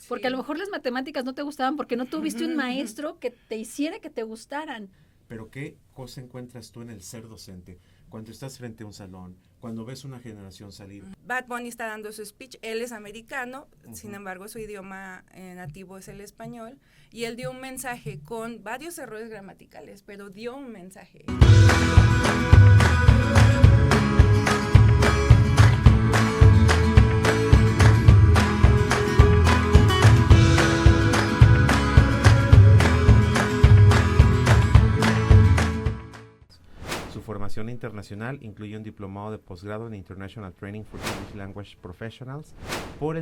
Porque a lo mejor las matemáticas no te gustaban porque no tuviste un maestro que te hiciera que te gustaran. Pero ¿qué cosa encuentras tú en el ser docente? Cuando estás frente a un salón, cuando ves una generación salir. Bad Bunny está dando su speech, él es americano, sin embargo su idioma nativo es el español, y él dio un mensaje con varios errores gramaticales, pero dio un mensaje. Formación internacional incluye un diplomado de posgrado en International Training for English Language Professionals por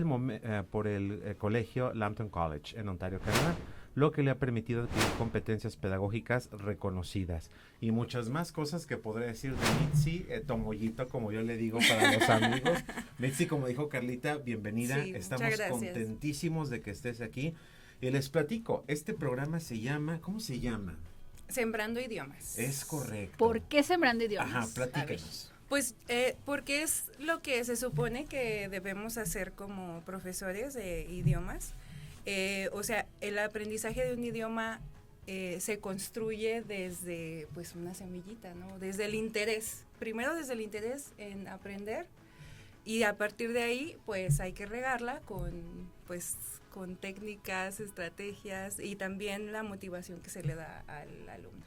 el colegio Lambton College en Ontario, Canadá, lo que le ha permitido adquirir competencias pedagógicas reconocidas y muchas más cosas que podré decir de Mitzi Tomollito, como yo le digo para los amigos. Mitzi, como dijo Carlita, bienvenida, Sí, estamos contentísimos de que estés aquí y les platico, este programa se llama, ¿cómo se llama? Sembrando idiomas. Es correcto. ¿Por qué Sembrando Idiomas? Ajá, platícanos. Pues porque es lo que se supone que debemos hacer como profesores de idiomas. O sea, el aprendizaje de un idioma se construye desde pues una semillita, ¿no? Desde el interés. Primero desde el interés en aprender y a partir de ahí pues hay que regarla con técnicas, estrategias y también la motivación que se le da al alumno.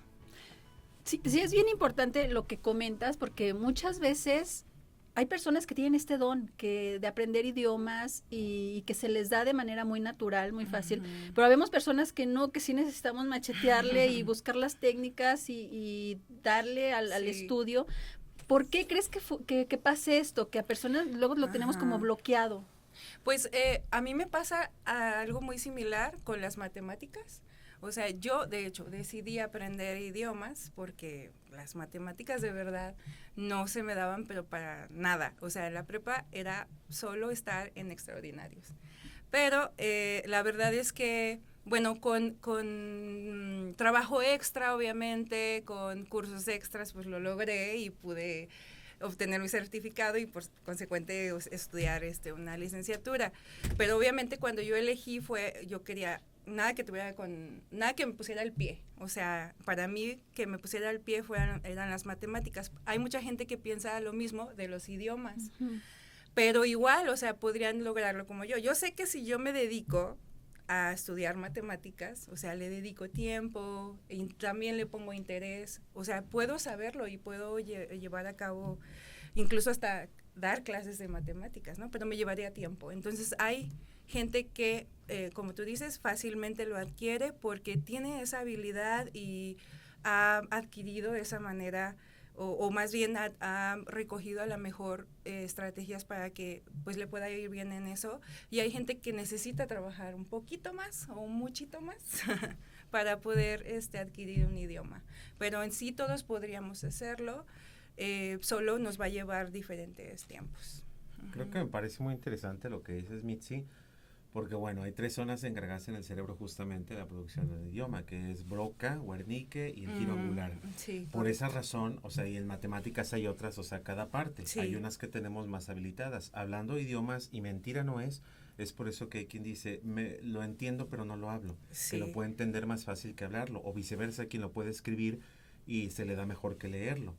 Sí, es bien importante lo que comentas porque muchas veces hay personas que tienen este don de aprender idiomas y que se les da de manera muy natural, muy fácil, pero vemos personas que no, que sí necesitamos machetearle y buscar las técnicas y darle al estudio. ¿Por qué crees que pase esto? Que a personas luego lo tenemos como bloqueado. Pues a mí me pasa algo muy similar con las matemáticas. O sea, yo de hecho decidí aprender idiomas porque las matemáticas de verdad no se me daban pero para nada. O sea, en la prepa era solo estar en extraordinarios. Pero la verdad es que, bueno, con trabajo extra obviamente, con cursos extras, pues lo logré y pude obtener mi certificado y por consecuente estudiar una licenciatura. Pero obviamente cuando yo elegí yo quería nada que me pusiera al pie. O sea, para mí que me pusiera al pie eran las matemáticas. Hay mucha gente que piensa lo mismo de los idiomas. Pero igual, o sea, podrían lograrlo como yo. Yo sé que si yo me dedico a estudiar matemáticas, o sea, le dedico tiempo y también le pongo interés, o sea, puedo saberlo y puedo llevar a cabo incluso hasta dar clases de matemáticas, ¿no? Pero me llevaría tiempo. Entonces hay gente que, como tú dices, fácilmente lo adquiere porque tiene esa habilidad y ha adquirido esa manera o más bien ha recogido a la mejor estrategias para que pues le pueda ir bien en eso, y hay gente que necesita trabajar un poquito más o un muchito más para poder adquirir un idioma, pero en sí todos podríamos hacerlo, solo nos va a llevar diferentes tiempos. Creo que me parece muy interesante lo que dices, Mitzi, porque bueno, hay 3 zonas encargadas en el cerebro justamente de la producción del idioma, que es Broca, Wernicke y el giro angular. Sí, por esa razón, o sea, y en matemáticas hay otras, o sea, cada parte. Sí. Hay unas que tenemos más habilitadas. Hablando de idiomas, y mentira no es por eso que hay quien dice, lo entiendo pero no lo hablo, Sí. que lo puede entender más fácil que hablarlo, o viceversa, quien lo puede escribir y se le da mejor que leerlo.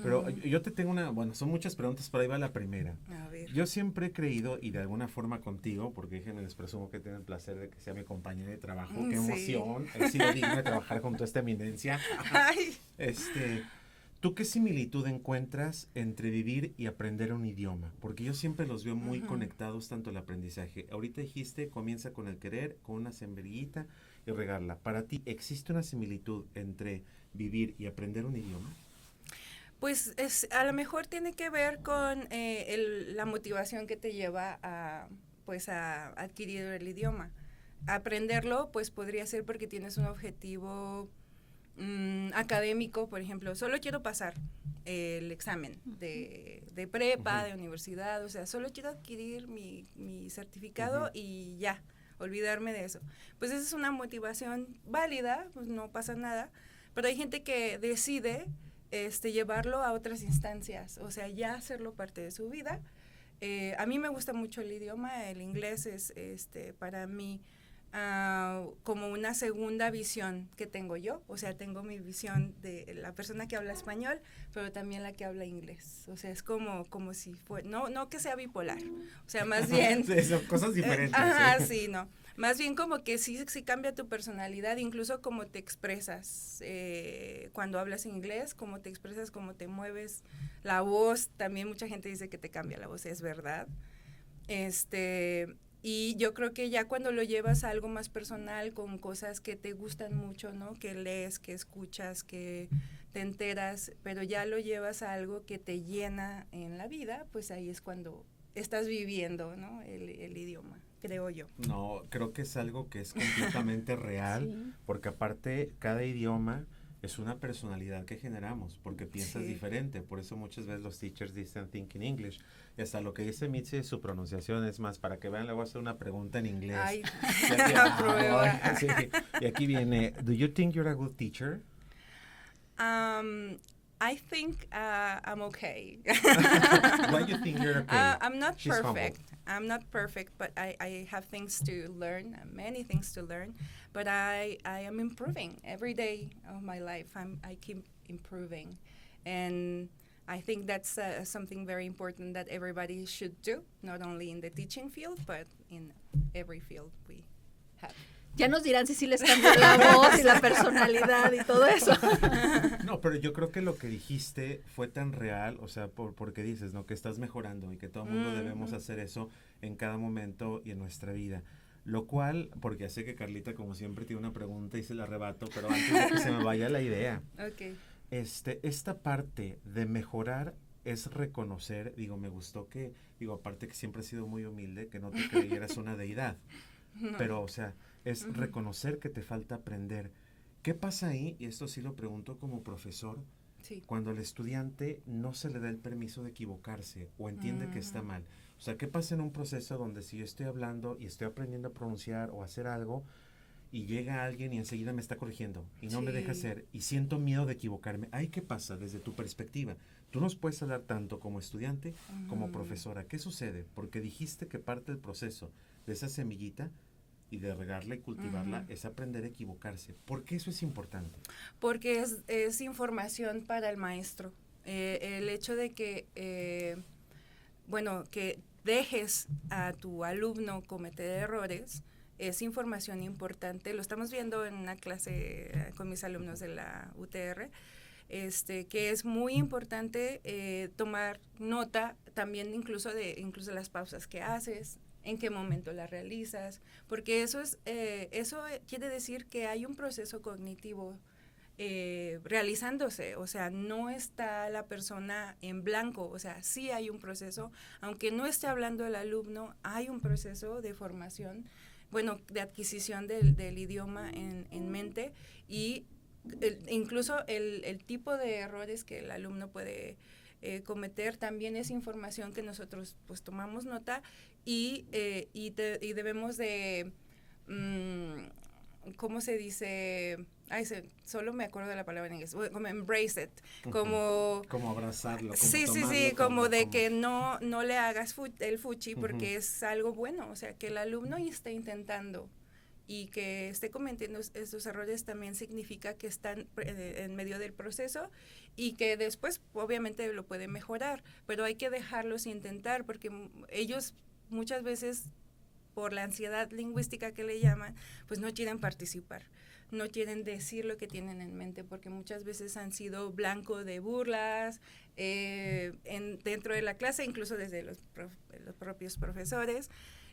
Pero yo te tengo son muchas preguntas, pero ahí va la primera. A ver. Yo siempre he creído, y de alguna forma contigo, porque déjenme les presumo que tienen el placer de que sea mi compañera de trabajo, qué emoción, he sido digno de trabajar con toda esta eminencia. Ay. ¿Tú qué similitud encuentras entre vivir y aprender un idioma? Porque yo siempre los veo muy conectados, tanto el aprendizaje. Ahorita dijiste, comienza con el querer, con una sembrillita y regarla. Para ti, ¿existe una similitud entre vivir y aprender un idioma? Pues a lo mejor tiene que ver con la motivación que te lleva a adquirir el idioma. Aprenderlo, pues podría ser porque tienes un objetivo académico, por ejemplo, solo quiero pasar el examen de prepa, de universidad, o sea, solo quiero adquirir mi certificado y ya, olvidarme de eso. Pues esa es una motivación válida, pues no pasa nada, pero hay gente que decide llevarlo a otras instancias, o sea, ya hacerlo parte de su vida, A mí me gusta mucho el idioma, el inglés es para mí como una segunda visión que tengo yo, o sea, tengo mi visión de la persona que habla español, pero también la que habla inglés, o sea, es como si fuera, no que sea bipolar, o sea, más bien... Sí, son cosas diferentes. Ajá, sí, no, más bien como que sí cambia tu personalidad, incluso cómo te expresas cuando hablas inglés, cómo te expresas, cómo te mueves, la voz, también mucha gente dice que te cambia la voz, es verdad, y yo creo que ya cuando lo llevas a algo más personal, con cosas que te gustan mucho, ¿no? Que lees, que escuchas, que te enteras, pero ya lo llevas a algo que te llena en la vida, pues ahí es cuando estás viviendo, ¿no? El idioma, creo yo. No, creo que es algo que es completamente real, Sí. porque aparte cada idioma es una personalidad que generamos, porque piensas Sí. diferente, por eso muchas veces los teachers dicen think in English, y hasta lo que dice Mitzi, su pronunciación es más, para que vean, le voy a hacer una pregunta en inglés. Ay, Y aquí, prueba. sí, y aquí viene, do you think you're a good teacher? I think I'm okay. Why do you think you're okay? I'm not She's perfect. I'm not perfect, but I have things to learn, many things to learn. But I am improving every day of my life. I keep improving, and I think that's something very important that everybody should do, not only in the teaching field, but in every field we have. Ya nos dirán si sí les cambió la voz y la personalidad y todo eso. No, pero yo creo que lo que dijiste fue tan real, o sea, porque dices, ¿no? Que estás mejorando y que todo el mundo debemos hacer eso en cada momento y en nuestra vida. Lo cual, porque ya sé que Carlita, como siempre, tiene una pregunta y se la arrebato, pero antes de que se me vaya la idea. Okay. Esta parte de mejorar es reconocer, me gustó que, aparte que siempre has sido muy humilde, que no te creyeras una deidad. No. Pero, o sea, es reconocer que te falta aprender. ¿Qué pasa ahí? Y esto sí lo pregunto como profesor, Sí. cuando al estudiante no se le da el permiso de equivocarse o entiende que está mal. O sea, ¿qué pasa en un proceso donde si yo estoy hablando y estoy aprendiendo a pronunciar o hacer algo y llega alguien y enseguida me está corrigiendo y no me deja hacer y siento miedo de equivocarme? ¿Ahí qué pasa desde tu perspectiva? Tú nos puedes hablar tanto como estudiante como profesora. ¿Qué sucede? Porque dijiste que parte del proceso de esa semillita y de regarla y cultivarla es aprender a equivocarse. ¿Por qué eso es importante? Porque es información para el maestro. El hecho de que, que dejes a tu alumno cometer errores es información importante. Lo estamos viendo en una clase con mis alumnos de la UTR, que es muy importante tomar nota también incluso de las pausas que haces, en qué momento la realizas, porque eso quiere decir que hay un proceso cognitivo realizándose, o sea, no está la persona en blanco, o sea, sí hay un proceso, aunque no esté hablando el alumno, hay un proceso de formación, de adquisición del idioma en mente y incluso el tipo de errores que el alumno puede cometer también es información que nosotros pues tomamos nota y debemos de, ¿cómo se dice? Solo me acuerdo de la palabra en inglés, como embrace it, como abrazarlo. Como sí, como de que no le hagas el fuchi porque es algo bueno, o sea, que el alumno esté intentando y que esté cometiendo estos errores también significa que están en medio del proceso y que después obviamente lo pueden mejorar, pero hay que dejarlos intentar porque ellos muchas veces por la ansiedad lingüística que le llaman, pues no quieren participar, no quieren decir lo que tienen en mente porque muchas veces han sido blanco de burlas dentro de la clase, incluso desde los propios profesores.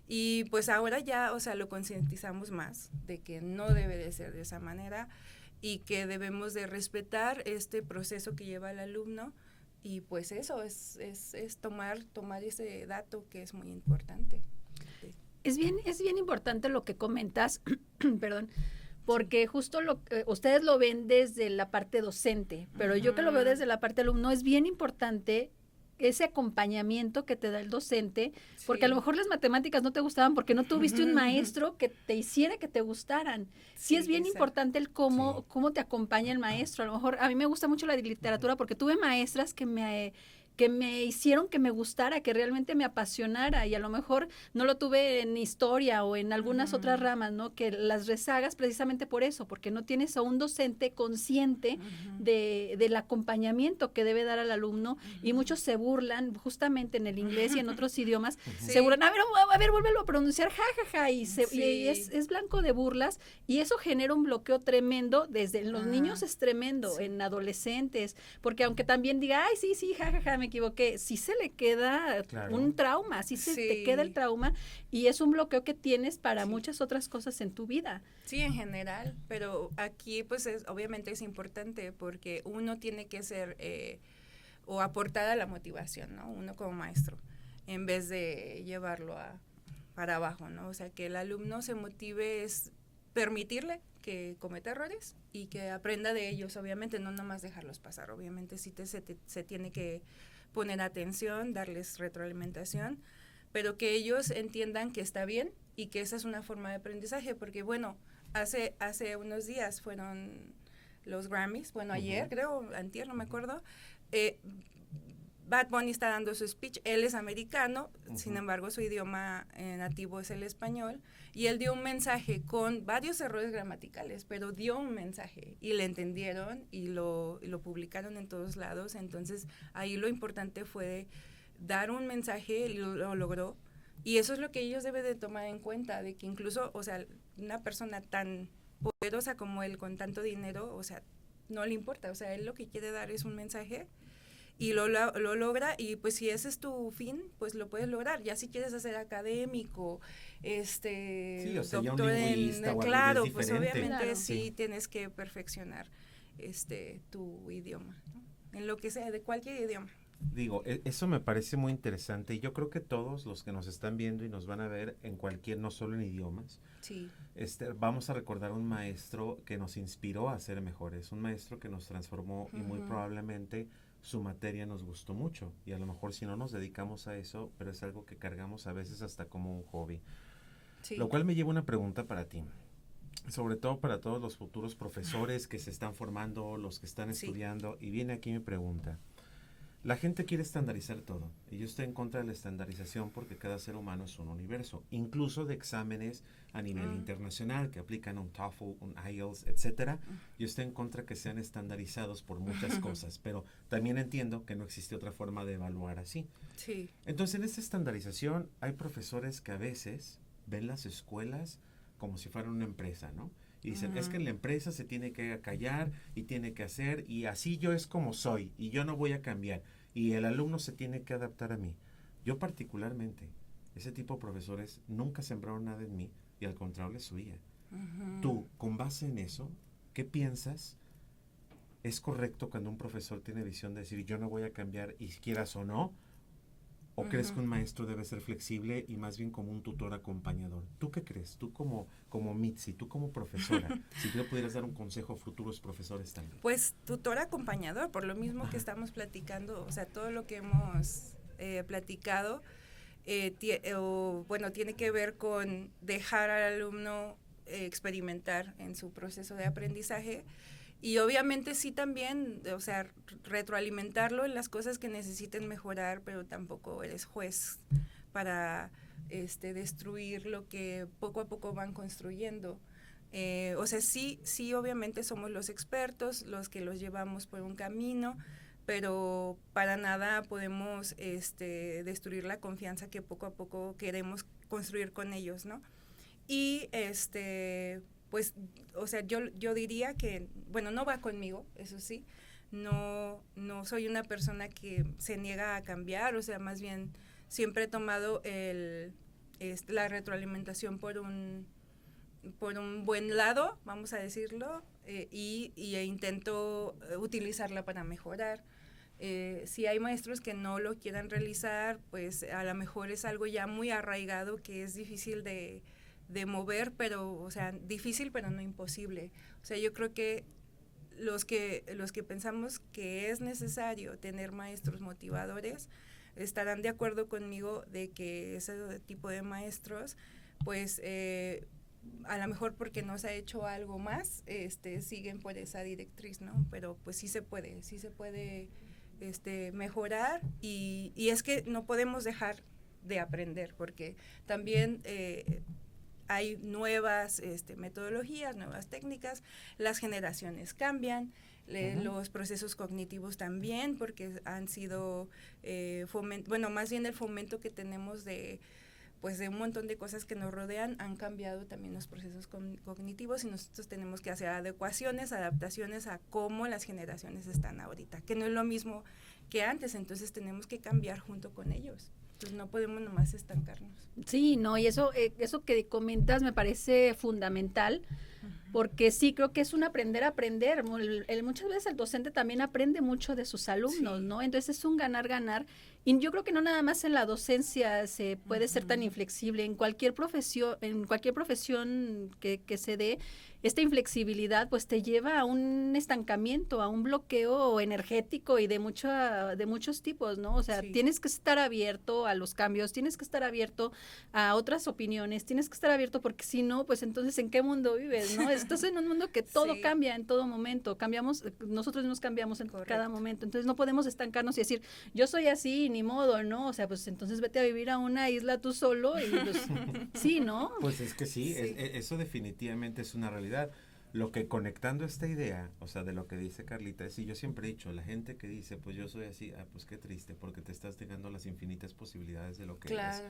Y pues ahora ya, o sea, lo concientizamos más de que no debe de ser de esa manera y que debemos de respetar este proceso que lleva el alumno y pues eso es tomar ese dato que es muy importante. Es bien importante lo que comentas, perdón, porque justo ustedes lo ven desde la parte docente, pero yo que lo veo desde la parte alumno, es bien importante ese acompañamiento que te da el docente, porque a lo mejor las matemáticas no te gustaban porque no tuviste un maestro que te hiciera que te gustaran. Sí, es bien importante el cómo te acompaña el maestro. A lo mejor a mí me gusta mucho la literatura porque tuve maestras que que me hicieron que me gustara, que realmente me apasionara, y a lo mejor no lo tuve en historia o en algunas otras ramas, ¿no? Que las rezagas precisamente por eso, porque no tienes a un docente consciente del acompañamiento que debe dar al alumno, y muchos se burlan justamente en el inglés y en otros idiomas, se burlan, a ver, vuélvelo a pronunciar, jajaja, y es blanco de burlas, y eso genera un bloqueo tremendo, desde los niños es tremendo, en adolescentes, porque aunque también diga, ay, sí, jajaja, me equivoqué, sí se le queda un trauma, sí se te queda el trauma, y es un bloqueo que tienes para muchas otras cosas en tu vida. Sí, en general, pero aquí pues obviamente es importante porque uno tiene que ser o aportar a la motivación, ¿no? Uno como maestro, en vez de llevarlo para abajo, ¿no? O sea, que el alumno se motive es permitirle que cometa errores y que aprenda de ellos, obviamente, no nomás dejarlos pasar, obviamente sí se tiene que poner atención, darles retroalimentación, pero que ellos entiendan que está bien y que esa es una forma de aprendizaje, porque bueno, hace unos días fueron los Grammys, bueno, ayer creo, antier, no me acuerdo, Bad Bunny está dando su speech, él es americano, sin embargo su idioma nativo es el español, y él dio un mensaje con varios errores gramaticales, pero dio un mensaje y le entendieron y lo publicaron en todos lados. Entonces ahí lo importante fue dar un mensaje, lo logró, y eso es lo que ellos deben de tomar en cuenta, de que incluso, o sea, una persona tan poderosa como él, con tanto dinero, o sea, no le importa, o sea, él lo que quiere dar es un mensaje, y lo logra, y pues si ese es tu fin, pues lo puedes lograr. Ya si quieres hacer académico, sí, o sea, doctor en claro, pues obviamente sí tienes que perfeccionar tu idioma, ¿no? En lo que sea, de cualquier idioma. Digo, eso me parece muy interesante, y yo creo que todos los que nos están viendo y nos van a ver en cualquier, no solo en idiomas, sí. Vamos a recordar un maestro que nos inspiró a ser mejores, un maestro que nos transformó, y muy probablemente su materia nos gustó mucho, y a lo mejor si no nos dedicamos a eso, pero es algo que cargamos a veces hasta como un hobby. Sí. Lo cual me lleva una pregunta para ti, sobre todo para todos los futuros profesores que se están formando, los que están estudiando, y viene aquí mi pregunta. La gente quiere estandarizar todo, y yo estoy en contra de la estandarización porque cada ser humano es un universo, incluso de exámenes a nivel internacional que aplican un TOEFL, un IELTS, etcétera. Yo estoy en contra que sean estandarizados por muchas cosas, pero también entiendo que no existe otra forma de evaluar así. Sí. Entonces, en esta estandarización hay profesores que a veces ven las escuelas como si fueran una empresa, ¿no? Y dicen, es que en la empresa se tiene que callar y tiene que hacer, y así yo es como soy, y yo no voy a cambiar, y el alumno se tiene que adaptar a mí. Yo particularmente, ese tipo de profesores nunca sembraron nada en mí, y al contrario les subía. Tú, con base en eso, ¿qué piensas? ¿Es correcto cuando un profesor tiene visión de decir, yo no voy a cambiar, y quieras o no? ¿O crees que un maestro debe ser flexible y más bien como un tutor acompañador? ¿Tú qué crees? Tú como Mitzi, tú como profesora, si tú le pudieras dar un consejo a futuros profesores también. Pues tutor acompañador, por lo mismo que estamos platicando, o sea, todo lo que hemos platicado, tiene que ver con dejar al alumno experimentar en su proceso de aprendizaje. Y obviamente sí también, o sea, retroalimentarlo en las cosas que necesiten mejorar, pero tampoco eres juez para destruir lo que poco a poco van construyendo. O sea, sí, obviamente somos los expertos, los que los llevamos por un camino, pero para nada podemos destruir la confianza que poco a poco queremos construir con ellos, ¿no? Y pues, o sea, yo diría que, bueno, no va conmigo, eso sí, no soy una persona que se niega a cambiar, o sea, más bien siempre he tomado la retroalimentación por un buen lado, vamos a decirlo, y intento utilizarla para mejorar. Si hay maestros que no lo quieran realizar, pues a lo mejor es algo ya muy arraigado que es difícil de mover, pero, o sea, difícil pero no imposible. O sea, yo creo que los que pensamos que es necesario tener maestros motivadores estarán de acuerdo conmigo de que ese tipo de maestros, pues, a lo mejor porque no se ha hecho algo más, siguen por esa directriz, ¿no? Pero pues sí se puede mejorar y es que no podemos dejar de aprender porque también hay nuevas metodologías, nuevas técnicas, las generaciones cambian, los procesos cognitivos también, porque han sido, más bien el fomento que tenemos de un montón de cosas que nos rodean, han cambiado también los procesos cognitivos y nosotros tenemos que hacer adecuaciones, adaptaciones a cómo las generaciones están ahorita, que no es lo mismo que antes, entonces tenemos que cambiar junto con ellos. Entonces no podemos nomás estancarnos. Sí, no, y eso que comentas me parece fundamental, porque sí creo que es un aprender a aprender. Muchas veces el docente también aprende mucho de sus alumnos, ¿no? Entonces es un ganar-ganar. Y yo creo que no nada más en la docencia se puede ser tan inflexible, en cualquier profesión que se dé, esta inflexibilidad pues te lleva a un estancamiento, a un bloqueo energético y de muchos tipos, ¿no? O sea, tienes que estar abierto a los cambios, tienes que estar abierto a otras opiniones, tienes que estar abierto porque si no, pues entonces ¿en qué mundo vives, no? Estás en un mundo que todo cambia en todo momento, nosotros nos cambiamos en cada momento, entonces no podemos estancarnos y decir, yo soy así, ni modo, ¿no? O sea, pues entonces vete a vivir a una isla tú solo y pues sí, ¿no? Pues es que sí. Eso definitivamente es una realidad. Lo que conectando esta idea, o sea, de lo que dice Carlita, es, y yo siempre he dicho, la gente que dice, pues yo soy así, pues qué triste, porque te estás negando las infinitas posibilidades de lo que eres.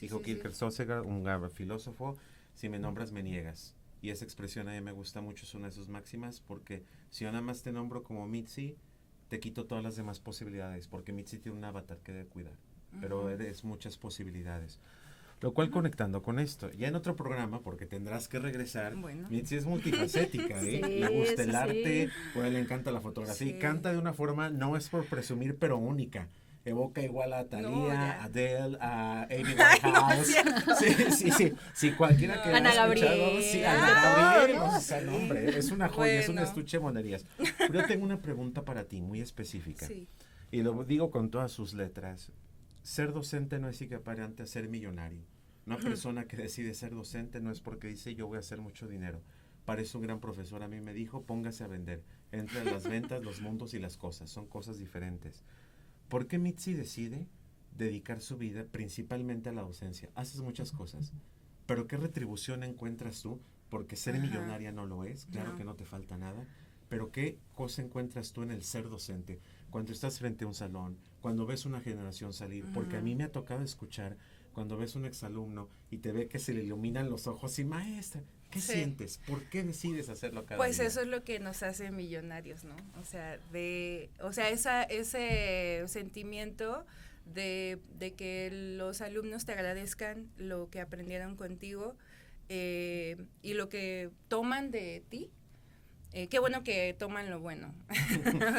Dijo Kierkegaard, un filósofo, si me nombras me niegas. Y esa expresión a mí me gusta mucho, es una de sus máximas, porque si yo nada más te nombro como Mitzi, te quito todas las demás posibilidades, porque Mitzi tiene un avatar que debe cuidar, pero eres muchas posibilidades. Lo cual conectando con esto, ya en otro programa, porque tendrás que regresar, Mitzi es multifacética, ¿eh? Le gusta el arte, o a él le encanta la fotografía, y canta de una forma, no es por presumir, pero única. Evoca igual a Thalía, a Adele, a Amy Winehouse. Sí, cualquiera que Ana Gabriel. Sí, Ana Gabriel, o sea, no, hombre, es una joya, es un estuche de monerías. Pero yo tengo una pregunta para ti, muy específica. Y lo digo con todas sus letras. Ser docente no es equiparante a ser millonario. Una persona que decide ser docente no es porque dice yo voy a hacer mucho dinero. Parece un gran profesor, a mí me dijo, póngase a vender. Entre las ventas, los mundos y las cosas. Son cosas diferentes. ¿Por qué Mitzi decide dedicar su vida principalmente a la docencia? Haces muchas cosas, pero ¿qué retribución encuentras tú? Porque ser millonaria no lo es, claro que no te falta nada, pero ¿qué cosa encuentras tú en el ser docente? Cuando estás frente a un salón, cuando ves una generación salir, porque a mí me ha tocado escuchar cuando ves un exalumno y te ve que se le iluminan los ojos y maestra, ¿qué sientes? ¿Por qué decides hacerlo cada día? Pues eso es lo que nos hace millonarios, ¿no? O sea, ese sentimiento de que los alumnos te agradezcan lo que aprendieron contigo y lo que toman de ti. Qué bueno que toman lo bueno.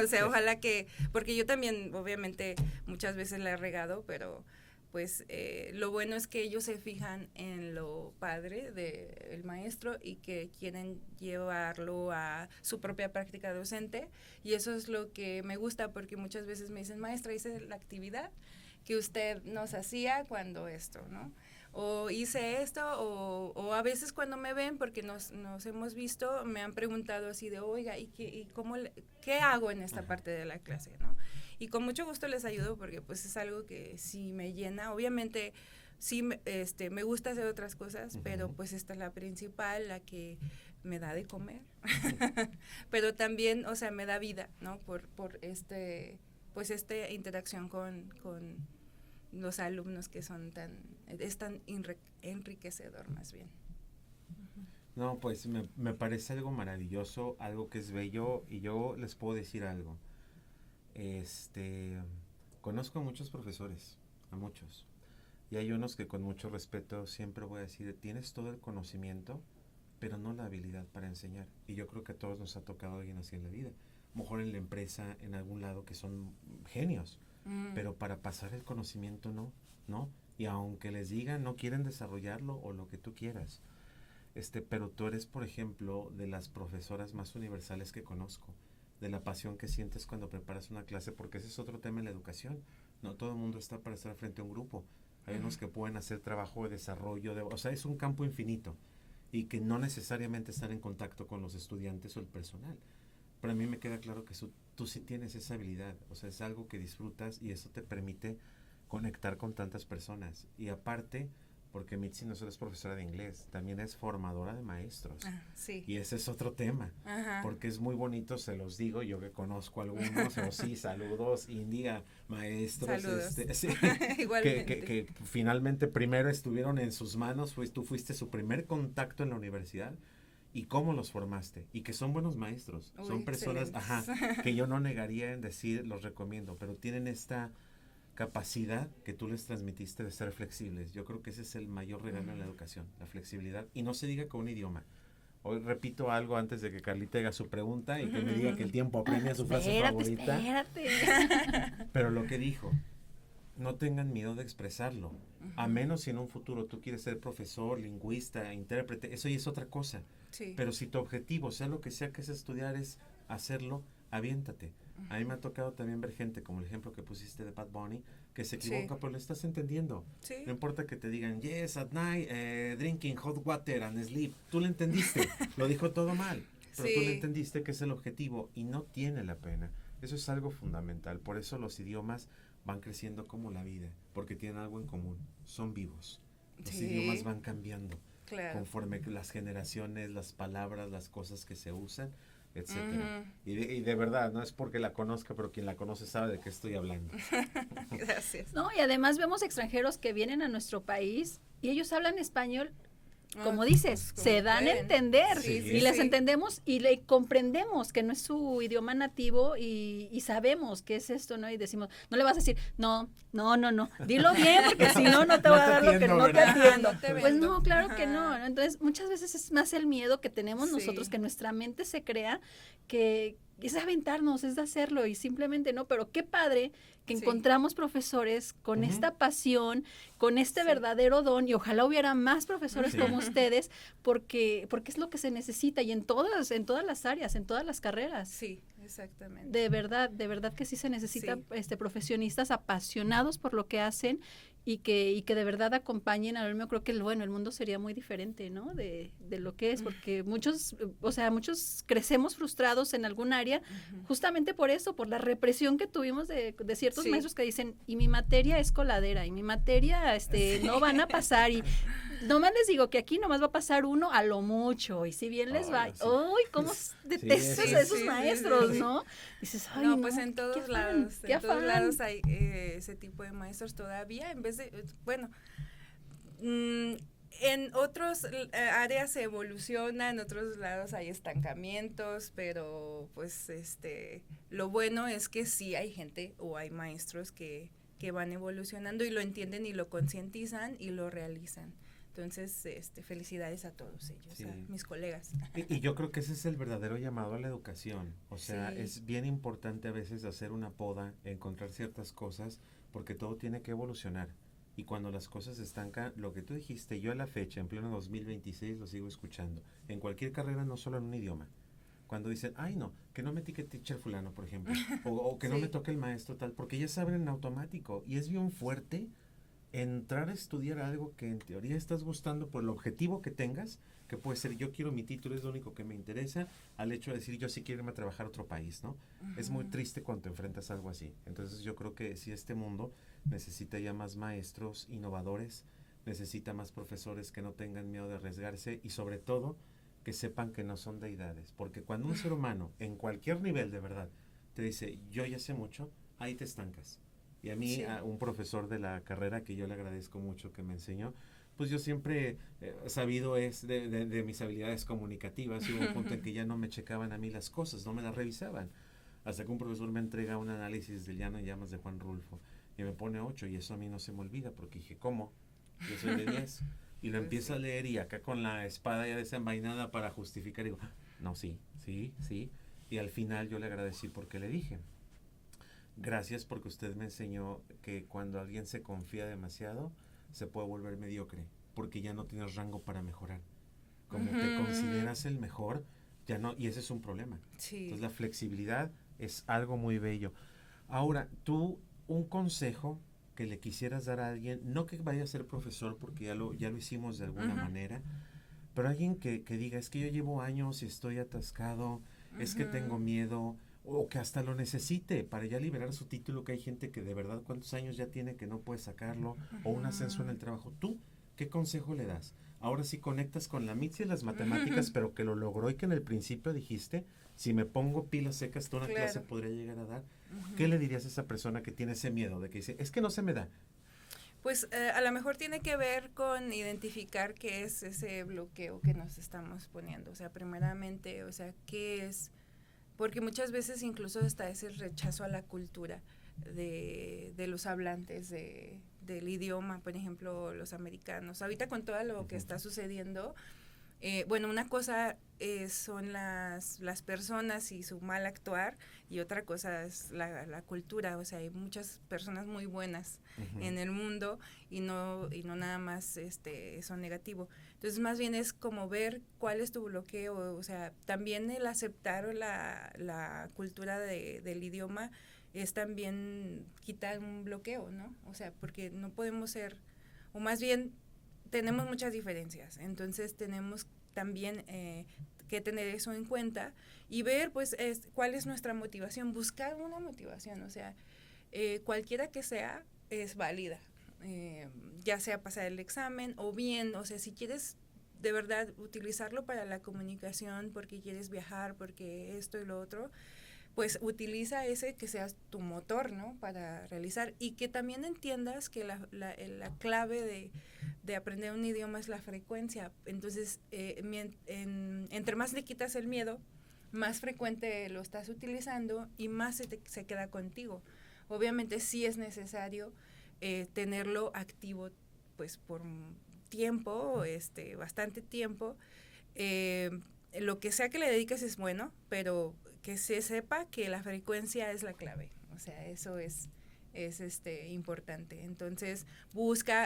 O sea, ojalá que, porque yo también obviamente muchas veces la he regado, pero pues lo bueno es que ellos se fijan en lo padre del maestro y que quieren llevarlo a su propia práctica docente, y eso es lo que me gusta, porque muchas veces me dicen, maestra, hice la actividad que usted nos hacía cuando esto, ¿no? O hice esto, o a veces cuando me ven, porque nos hemos visto, me han preguntado así de, oiga, ¿y qué hago en esta parte de la clase, no? Y con mucho gusto les ayudo, porque pues es algo que sí me llena. Obviamente sí me gusta hacer otras cosas, pero pues esta es la principal, la que me da de comer. Pero también, o sea, me da vida, ¿no? Por esta interacción con los alumnos, que es tan enriquecedor más bien. No, pues me parece algo maravilloso, algo que es bello, y yo les puedo decir algo. Conozco a muchos profesores, a muchos, y hay unos que con mucho respeto siempre voy a decir, tienes todo el conocimiento, pero no la habilidad para enseñar. Y yo creo que a todos nos ha tocado alguien así en la vida, mejor en la empresa, en algún lado, que son genios, pero para pasar el conocimiento no, y aunque les digan no quieren desarrollarlo o lo que tú quieras, pero tú eres, por ejemplo, de las profesoras más universales que conozco, de la pasión que sientes cuando preparas una clase, porque ese es otro tema en la educación. No todo el mundo está para estar frente a un grupo. Hay unos que pueden hacer trabajo de desarrollo, o sea, es un campo infinito, y que no necesariamente están en contacto con los estudiantes o el personal. pero a mí me queda claro que tú sí tienes esa habilidad, o sea, es algo que disfrutas y eso te permite conectar con tantas personas. Y aparte, porque Mitzi no solo es profesora de inglés, también es formadora de maestros. Sí. Y ese es otro tema, porque es muy bonito, se los digo, yo que conozco algunos, o sí, saludos, India, maestros, Saludos. Sí, Igualmente. que finalmente primero estuvieron en sus manos, tú fuiste su primer contacto en la universidad, y cómo los formaste, y que son buenos maestros, Uy, son personas, que yo no negaría en decir, los recomiendo, pero tienen esta capacidad que tú les transmitiste de ser flexibles. Yo creo que ese es el mayor regalo en la educación, la flexibilidad. Y no se diga con un idioma. Hoy repito algo antes de que Carlita haga su pregunta y que me diga que el tiempo apremia su frase favorita. Espérate. Pero lo que dijo, no tengan miedo de expresarlo. A menos si en un futuro tú quieres ser profesor, lingüista, intérprete, eso ya es otra cosa. Sí. Pero si tu objetivo, sea lo que sea que es estudiar, es hacerlo, aviéntate. A mí me ha tocado también ver gente, como el ejemplo que pusiste de Bad Bunny, que se equivoca, pero lo estás entendiendo. Sí. No importa que te digan, yes, at night, drinking hot water and sleep. Tú lo entendiste, lo dijo todo mal, pero tú le entendiste que es el objetivo y no tiene la pena. Eso es algo fundamental. Por eso los idiomas van creciendo como la vida, porque tienen algo en común, son vivos. Los idiomas van cambiando conforme las generaciones, las palabras, las cosas que se usan, etcétera. Y de verdad, no es porque la conozca, pero quien la conoce sabe de qué estoy hablando. Gracias. No, y además vemos extranjeros que vienen a nuestro país y ellos hablan español, como dices, pues, se dan a entender y les sí. entendemos y le comprendemos que no es su idioma nativo y sabemos qué es esto, ¿no? Y decimos, no le vas a decir, no, dilo bien porque si no, no te voy a dar lo que no te entiendo. Pues no, claro que no. Entonces, muchas veces es más el miedo que tenemos nosotros, que nuestra mente se crea, que es de aventarnos, es de hacerlo y simplemente no, pero qué padre que encontramos profesores con esta pasión, con este verdadero don y ojalá hubiera más profesores como ustedes porque es lo que se necesita y en todas las áreas, en todas las carreras. Sí, exactamente. De verdad que sí se necesita profesionistas apasionados por lo que hacen y que de verdad acompañen al alumno. Creo que el mundo sería muy diferente, ¿no? De lo que es, porque muchos crecemos frustrados en algún área, justamente por eso, por la represión que tuvimos de ciertos maestros que dicen, y mi materia es coladera, y mi materia no van a pasar, y nomás les digo que aquí nomás va a pasar uno a lo mucho, y si bien les va, ¡ay, cómo detestas a esos maestros, ¿no? Dices, ay, no, pues en todos lados hay ese tipo de maestros todavía, en vez de, en otros áreas se evoluciona, en otros lados hay estancamientos, pero pues lo bueno es que sí hay gente o hay maestros que van evolucionando y lo entienden y lo concientizan y lo realizan. Entonces, felicidades a todos ellos, a mis colegas. Y yo creo que ese es el verdadero llamado a la educación. O sea, es bien importante a veces hacer una poda, encontrar ciertas cosas, porque todo tiene que evolucionar. Y cuando las cosas se estancan, lo que tú dijiste, yo a la fecha, en pleno 2026, lo sigo escuchando. En cualquier carrera, no solo en un idioma. Cuando dicen, ay no, que no me etiquete teacher fulano, por ejemplo. O que no me toque el maestro tal, porque ya saben en automático. Y es bien fuerte entrar a estudiar algo que en teoría estás gustando por el objetivo que tengas, que puede ser yo quiero mi título, es lo único que me interesa, al hecho de decir yo sí quiero irme a trabajar a otro país, ¿no? Es muy triste cuando te enfrentas a algo así. Entonces yo creo que si este mundo necesita ya más maestros innovadores, necesita más profesores que no tengan miedo de arriesgarse y sobre todo que sepan que no son deidades, porque cuando un ser humano en cualquier nivel de verdad te dice yo ya sé mucho, ahí te estancas. Y a mí, a un profesor de la carrera que yo le agradezco mucho que me enseñó, pues yo siempre sabido es de mis habilidades comunicativas. Y hubo un punto en que ya no me checaban a mí las cosas, no me las revisaban. Hasta que un profesor me entrega un análisis del Llano en Llamas de Juan Rulfo y me pone 8 y eso a mí no se me olvida porque dije, ¿cómo? Yo soy de 10. Y lo empiezo a leer y acá con la espada ya desenvainada para justificar digo, no, sí. Y al final yo le agradecí porque le dije, gracias porque usted me enseñó que cuando alguien se confía demasiado se puede volver mediocre porque ya no tienes rango para mejorar. Como te consideras el mejor, ya no, y ese es un problema. Entonces la flexibilidad es algo muy bello. Ahora, tú, un consejo que le quisieras dar a alguien, no que vaya a ser profesor porque ya lo hicimos de alguna manera, pero alguien que diga, es que yo llevo años y estoy atascado es que tengo miedo, o que hasta lo necesite para ya liberar su título, que hay gente que de verdad cuántos años ya tiene que no puede sacarlo, o un ascenso en el trabajo. ¿Tú qué consejo le das? Ahora sí conectas con la MITS y las matemáticas, pero que lo logró y que en el principio dijiste, si me pongo pilas secas, toda una clase podría llegar a dar. ¿Qué le dirías a esa persona que tiene ese miedo de que dice, es que no se me da? Pues a lo mejor tiene que ver con identificar qué es ese bloqueo que nos estamos poniendo. O sea, primeramente, o sea, qué es, porque muchas veces incluso está ese rechazo a la cultura de los hablantes del idioma, por ejemplo, los americanos. Ahorita con todo lo que está sucediendo, bueno, una cosa son las personas y su mal actuar, y otra cosa es la cultura. O sea, hay muchas personas muy buenas en el mundo y no nada más eso negativo. Entonces, más bien es como ver cuál es tu bloqueo. O sea, también el aceptar la cultura del idioma es también quitar un bloqueo, ¿no? O sea, porque no podemos ser, o más bien tenemos muchas diferencias, entonces tenemos también que tener eso en cuenta y ver pues cuál es nuestra motivación, buscar una motivación. O sea, cualquiera que sea es válida, ya sea pasar el examen o bien, o sea, si quieres de verdad utilizarlo para la comunicación, porque quieres viajar, porque esto y lo otro, pues utiliza ese que sea tu motor, ¿no? Para realizar, y que también entiendas que la clave de aprender un idioma es la frecuencia. Entonces, entre más le quitas el miedo, más frecuente lo estás utilizando y más se queda contigo. Obviamente sí es necesario tenerlo activo pues por tiempo, bastante tiempo. Lo que sea que le dediques es bueno, pero que se sepa que la frecuencia es la clave. O sea, eso es importante. Entonces,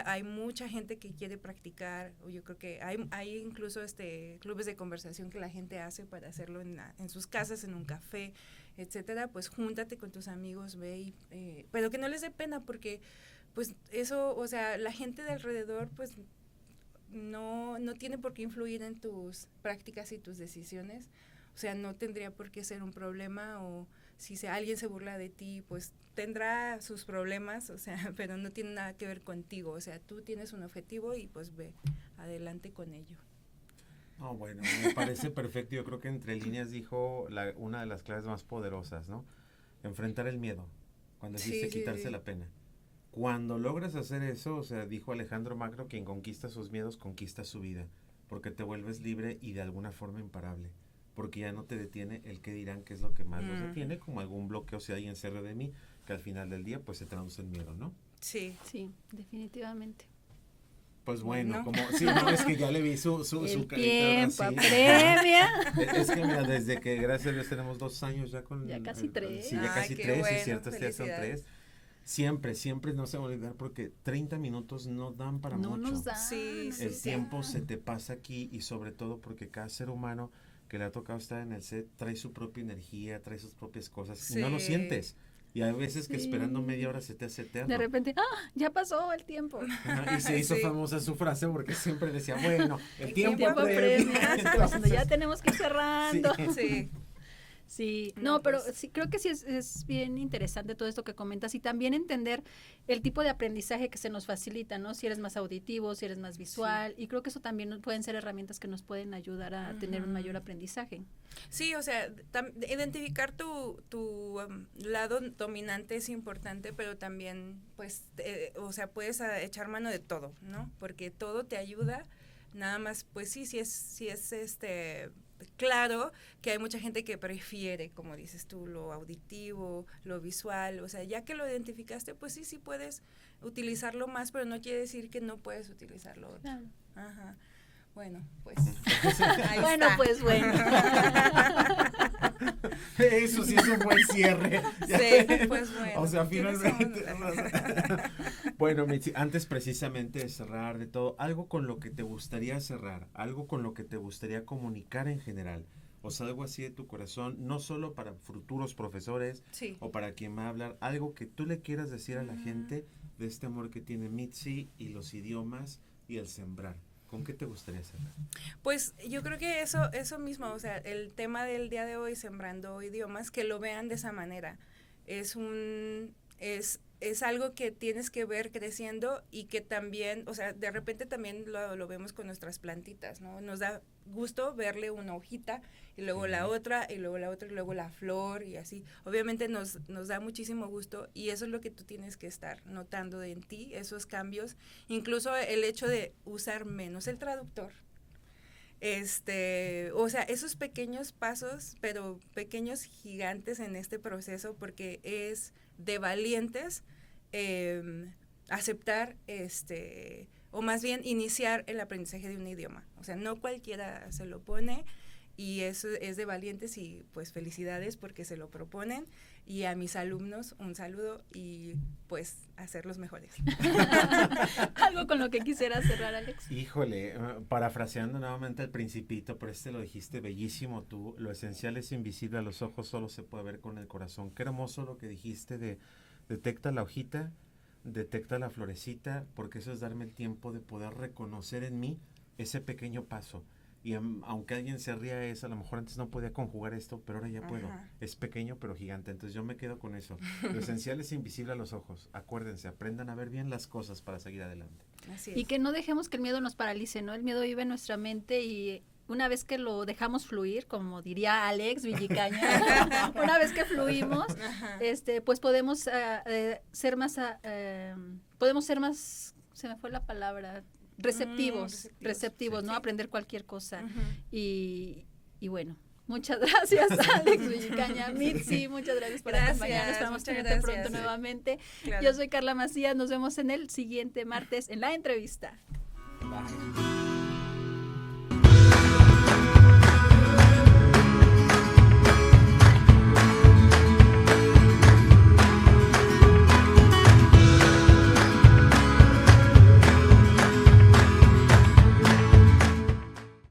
hay mucha gente que quiere practicar, o yo creo que hay incluso clubes de conversación que la gente hace para hacerlo en sus casas, en un café, etcétera. Pues júntate con tus amigos, ve, pero que no les dé pena, porque pues eso, o sea, la gente de alrededor pues no tiene por qué influir en tus prácticas y tus decisiones. O sea, no tendría por qué ser un problema, o si alguien se burla de ti, pues tendrá sus problemas, o sea, pero no tiene nada que ver contigo. O sea, tú tienes un objetivo y pues ve adelante con ello. Oh, bueno, me parece perfecto. Yo creo que entre líneas dijo una de las claves más poderosas, ¿no? Enfrentar el miedo, cuando dijiste quitarse la pena. Cuando logras hacer eso, o sea, dijo Alejandro Magno, quien conquista sus miedos, conquista su vida, porque te vuelves libre y de alguna forma imparable, porque ya no te detiene el que dirán, que es lo que más los detiene, como algún bloqueo si alguien se ríe de mí, que al final del día pues se traduce en miedo, ¿no? Sí. Sí, definitivamente. Pues bueno, como sí, no, es que ya le vi su el carita tiempo así. apremia. Es que mira, desde que gracias a Dios tenemos 2 años ya con... Ya casi 3. Sí, ya casi qué 3, bueno, es cierto, este son 3. Siempre no se va a olvidar, porque 30 minutos no dan para mucho. No nos da. Sí, El tiempo se te pasa aquí, y sobre todo porque cada ser humano que le ha tocado estar en el set trae su propia energía, trae sus propias cosas, y no lo sientes. Y hay veces que esperando media hora se te hace eterno. De repente, ya pasó el tiempo. Y se hizo famosa su frase, porque siempre decía, bueno, el tiempo apremia. Entonces, ya tenemos que ir cerrando. Sí. Sí, pero sí, creo que sí es bien interesante todo esto que comentas, y también entender el tipo de aprendizaje que se nos facilita, ¿no? Si eres más auditivo, si eres más visual, y creo que eso también pueden ser herramientas que nos pueden ayudar a tener un mayor aprendizaje. Sí, o sea, identificar tu lado dominante es importante, pero también, pues, o sea, puedes echar mano de todo, ¿no? Porque todo te ayuda, nada más, pues sí es claro que hay mucha gente que prefiere, como dices tú, lo auditivo, lo visual. O sea, ya que lo identificaste, pues sí puedes utilizarlo más, pero no quiere decir que no puedes utilizarlo otro. Claro. Ajá. Bueno, pues bueno, pues bueno. Eso sí es un buen cierre. Sí, pues bueno. O sea, finalmente. Bueno, Mitzi, antes precisamente de cerrar de todo, algo con lo que te gustaría cerrar, algo con lo que te gustaría comunicar en general, o sea, algo así de tu corazón, no solo para futuros profesores o para quien va a hablar, algo que tú le quieras decir a la gente de este amor que tiene Mitzi y los idiomas y el sembrar. ¿Con qué te gustaría cerrar? Pues yo creo que eso mismo, o sea, el tema del día de hoy, Sembrando Idiomas, que lo vean de esa manera. Es algo que tienes que ver creciendo y que también, o sea, de repente también lo vemos con nuestras plantitas, ¿no? Nos da gusto verle una hojita y luego la otra y luego la otra y luego la flor y así. Obviamente nos da muchísimo gusto y eso es lo que tú tienes que estar notando en ti, esos cambios. Incluso el hecho de usar menos el traductor. O sea, esos pequeños pasos, pero pequeños gigantes en este proceso, porque es de valientes aceptar o más bien iniciar el aprendizaje de un idioma. O sea, no cualquiera se lo pone y eso es de valientes y pues felicidades porque se lo proponen. Y a mis alumnos un saludo y pues hacerlos mejores. Algo con lo que quisiera cerrar, Alex. Híjole, parafraseando nuevamente al Principito, pero lo dijiste bellísimo tú, lo esencial es invisible a los ojos, solo se puede ver con el corazón. Qué hermoso lo que dijiste de detecta la hojita, detecta la florecita, porque eso es darme el tiempo de poder reconocer en mí ese pequeño paso. Y aunque alguien se ría, a lo mejor antes no podía conjugar esto, pero ahora ya puedo. Es pequeño pero gigante, entonces yo me quedo con eso. Lo esencial es invisible a los ojos. Acuérdense, aprendan a ver bien las cosas para seguir adelante. Así es. Y que no dejemos que el miedo nos paralice, ¿no? El miedo vive en nuestra mente y una vez que lo dejamos fluir, como diría Alex Villicaña, una vez que fluimos, pues podemos ser más, se me fue la palabra, receptivos, sí. ¿no? Aprender cualquier cosa. Y bueno, muchas gracias, Alex Villicaña. Mitzi, muchas gracias por acompañarnos. Esperamos tenerte pronto nuevamente. Claro. Yo soy Carla Macías, nos vemos en el siguiente martes en la entrevista. Bye.